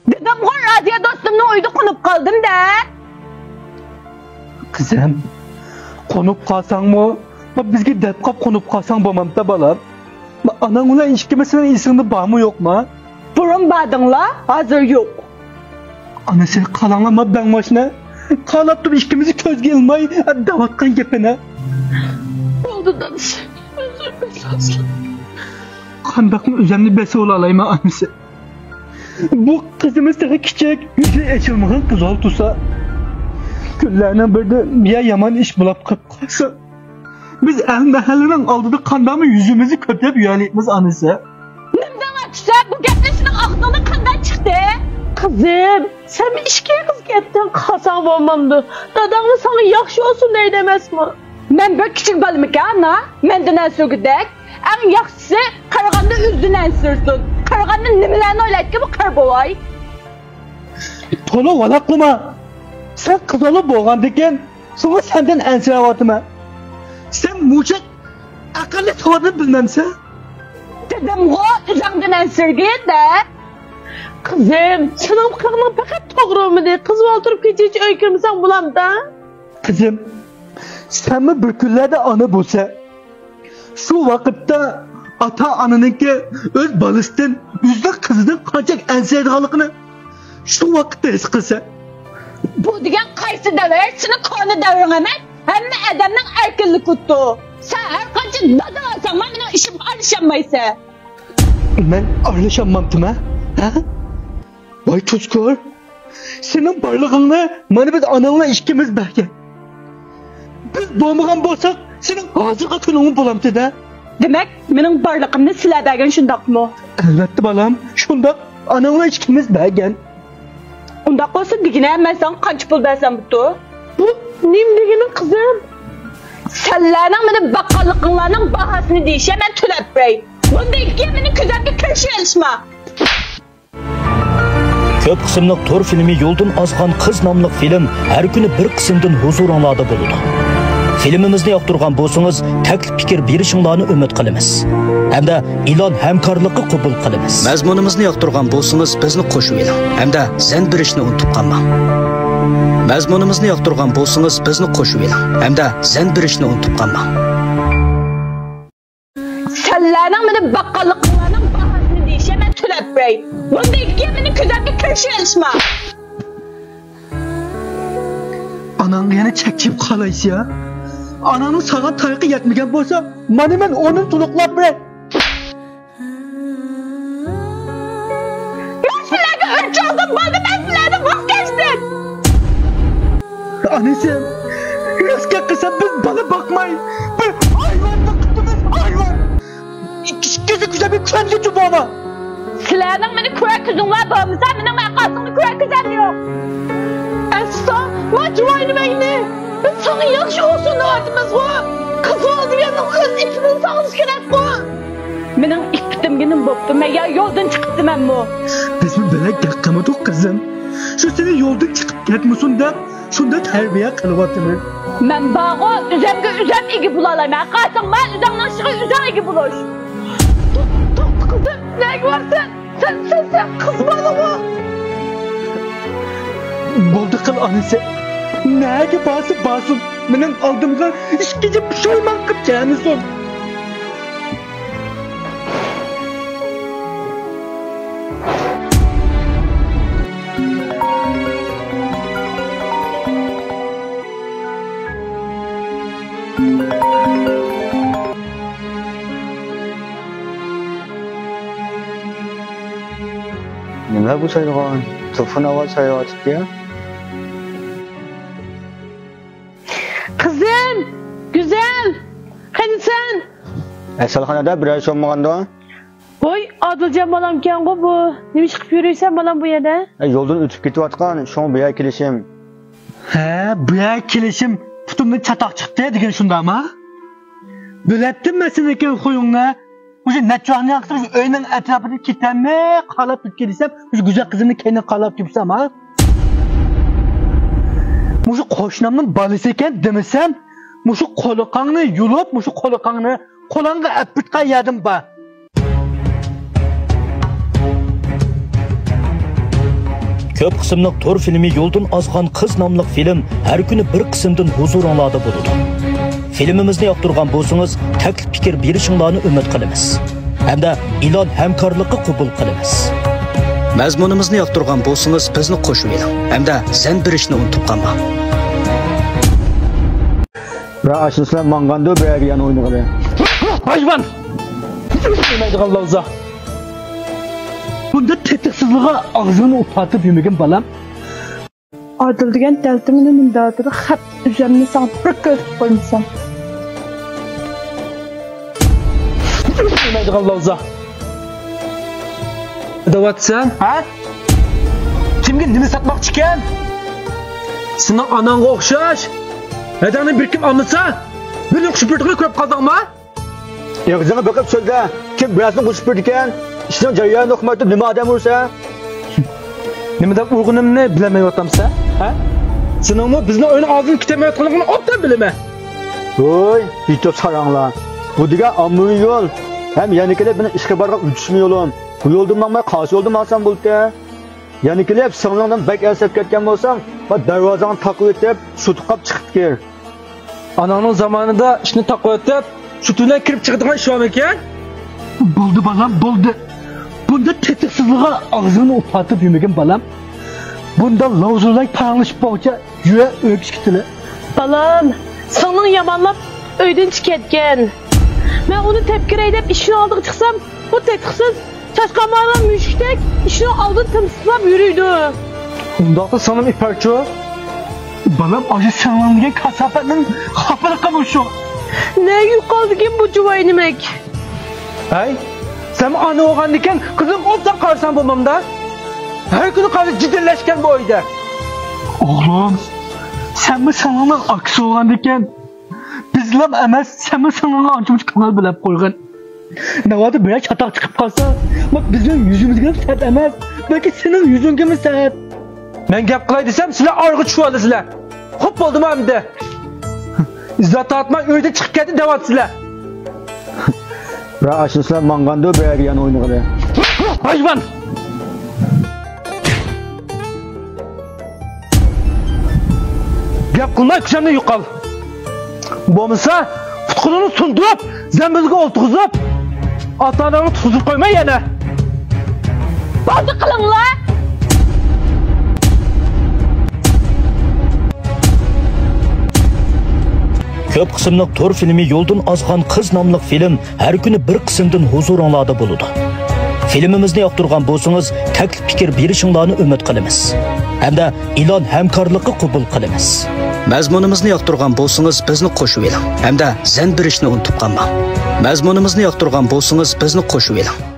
Dedim o radyo dostumla uydu konup kaldım da. Kızım, konup kalsan mı? Bizge dep kap konup kalsan bomam da balam. Anan ulan işkemesinin isini var mı yok mu? Burun badınla hazır yok. Ana sen kalanlama ben başına. Kalap dur işkemizi közge ilmay davatkan gepene. Oldu danış. Özür. Kandakın özenli besi ol alayım annesi. Bu kızımız daha küçük, yüzü açılmağın kız oltusa. Küllerine böyle bir yaman iş bulup kalsa. Biz el mahallenin aldığı kandamı yüzümüzü kötüp yönelikmiz annesi. Nemden açsa bu gepleşinin aklına kandan çıktı. Kızım, sen bir işkiye kız gittin, kasan olmamdı. Dadanlı sana yaxşı olsun dey demez mi? Ben böyle küçük balım ki ana, menden sögüdek. En yaxşısı karaganda üzdünen sürsün. Karaganda nimelerini oylayıp ki bu kar boğay. Tolu valaklıma. Sen kız olup boğandayken sonra senden ensiravatımı. Sen mucak akıllı tavanı bilmemse. Dedim o üzerden ensirgiydi de. Kızım, senin kırmın fakat doğru mu de? Kız oturup hiç öykümüzden bulam da. Kızım, sen mi bürküllerde anı bulsa? Şu vakitte ata anınınki öz balıstin, yüzde kızının kaçak ensirdalıkını şu vakitte his kılsa. Bu diyen kaysı dever, senin konu devrin hemen. Hem de adamın erkinlik tuttu. Sen her kaçı dadı alsan, benim işim arışamaysa. Ben arlaşamam tüm ha? Vay tuzkor. Senin barlığınla bana biz ananla işkimiz belki. Biz doğmagan bolsak senin ağzına kınını bulamdı da. Demek benim barlığımda silah bergen şundak mı? Elbette balam. Şundak ananla işkimiz belki. Ondak olsa digine hemen sen kaç pul versen bu? Bu nimliginin kızım. Sellerinin bana bakallıklarının bahasını deyişe ben tülep bey. Bunda iki yeminin küzaklı kırşı yarışma. Köp qismliq tor filmi Yo'ldan ozgan qiz nomli film har kuni bir qismdan huzuringlarda bo'ladi. Filmimizni yoqtirgan bo'lsangiz, taklif fikr berishinglarni umid qilamiz. Hamda e'lon hamkorlikka qabul qilamiz. Mazmunimizni yoqtirgan bo'lsangiz, bizni qo'shib eling. Hamda zan berishni unutib qolmang. Mazmunimizni yoqtirgan bo'lsangiz, bizni qo'shib eling. Hamda zan berishni unutib qolmang. Sellerinin bana bakallıklarının bahasını deyişe ben tülep bey. Bunda iki yeminin küzaklı kırşı yarışma. Anan yana çekip kalaysı ya. Ananın sana tarikı yetmegen bolsa, bana ben onun tuluklap bırak. Ben sizlerden ölçü aldım, bana ben sizlerden vazgeçtim. Annesi, rızka kısa biz bana bakmayın. Bir hayvan bakıttınız, hayvan. İkisi güzel bir kendi çubuğuna. Sizlerden beni kürek kızınlar bağımıza, benim yakasını kürek kızım yok. Esra, macuvayını beyni. Ben sana yakşı olsun dağıtımız bu. Kız oldu yanım, öz ipinin sağlık gerek bu. Benim iptim günüm boptum, ya yoldan çıktım ben bu. Biz mi böyle yakamadık kızım? Şu seni yoldan çıkıp gitmiyorsun da, şunda terbiye kılıvatını. Ben bağı üzem igi bulalayım. Kalsın ben üzemden çıkı üzem igi buluş. Dur kızım, ne varsın? Sen kız bana mı? Boldu kıl annesi. Neye basın. Benim aldığımdan işkece pişirmen kıpacağını son. Nima bu sayılgan? Telefon avaz sayılatıp ya. Kızım, güzel. Hani sen? Eselhanada bir ay olmaganda. Oy, Adılcan balam ken bu. Nima çıkıp yürüysen balam bu yerda? Yoldan ötüp ketiyotgan, şoň bu yer kelişim. He, bu yer kelişim putumdan çatak çıktı degan şunda ama. Bilettin mi sen ekan huyuңna? Uşu netçuağını yaktırıp öyünün etrafını kitlenme, kalap gitsem, uşu güzel kızını kendine kalap gitsem ha. Uşu koşnamın balısı eken demesem, uşu kolukanını yulup, uşu kolukanını kolanga öpütka yedim ba. Köp qismliq tor filmi Yo'ldan ozgan qiz nomli film har kuni bir qismdan huzuringlarda bo'ladi. Filmimizni yoqtirgan bo'lsangiz, taklif fikr berishinglarni umid qilamiz. Hamda ilon hamkorligi qabul qilamiz. Mazmunimizni yoqtirgan bo'lsangiz, bizni qo'shib oling. Hamda sen berishni unutib qolma. Va ashuslar manganda bergan o'ynagan. Hajman! Bilmaydigan lavza. Bunda tetiksizliğe ağzını upatıp yemeğin balam. Adil degan daltimini mindadir xat üzərinə sana bir göz qoymuşam. Bilmaydigan lavza. Davatsan, ha? Kimga nima satmoqchi ekan? Seni ananga o'xshash. Adamni bir kim almasa, bir xushbirtini ko'p qazanma. Yig'izini bakıp so'zda, kim birazdan qo'shib bergan? İşte jarayonni o'qimaydi, nima odam ursa? Nimada urg'unimni bilmayaptamsa, ha? Seningmi bizni o'yin og'zini kutamayotganligini obdan bilaman. Voy, bitta saranglar. Bu degan ommaviy yo'l. Hem yanikilar beni ishga borgan uchishmi yo'lim. Bu yo'ldan mangmay qarshi yo'ldan olsam bo'ldi. Yanikilar singlingdan bak asab ketgan bo'lsam, va darvozani taqib etib, sutqab chiqib kel. Ananing zamonida ishni taqib etib, sutidan kirib chiqadigan ish yo'q ekan. Bo'ldi balam, bo'ldi. Bunda tetiksizliğe ağzını upatıp yemeğin balam. Bunda lavzulay paranlaşıp bağıca yüre öyküş kitili. Balam, senin yamanlap öyden çıketken. Ben onu tepkir edip işini aldık çıksam, bu tetiksiz çaşkamarla müşktek işini aldı tımsızlap yürüydü. Ondakta sanım iperço. Balam acı sanılan kasafetin hafalık kamışı. Ne yukaldı ki bu cuvaynimek? Hey, sen anı oğan diken kızım olsan karsan bulmam da. Her günü karşı ciddileşken bu oyda. Oğlum, sen mi sanılan aksi oğan diken? Bizlem emez, sen mi sanılan ançımız kanal bilep koygan? Ne vardı böyle çatak çıkıp kalsa, bak bizim yüzümüz gibi sert emez. Belki senin yüzün gibi sert. Ben gap kılay desem sizler argı çuvalı sizler. Hop oldu mu hem de. İzzat atma öyle çıkıp geldi devam sizler. Va ashuslar manganda bergan o'ynagan. Hajman! Gap qilmay kuchamda yo'qol. Bo'lmasa, tutqunini sundirib, zambilga o'ltirg'izib, ota-onani tutqizib qo'ymay yana. Bazı qilinglar. Köp qismliq tor filmi Yo'ldan ozgan qiz nomli film har kuni bir qismdan huzuringlarda bo'ladi. Filmimizni yoqtirgan bo'lsangiz, taklif fikr berishinglarni umid qilamiz. Hamda ilon hamkorligi qabul qilamiz. Mazmunimizni yoqtirgan bo'lsangiz, bizni qo'shib oling. Hamda zan berishni unutib qolma. Mazmunimizni yoqtirgan bo'lsangiz, bizni qo'shib oling.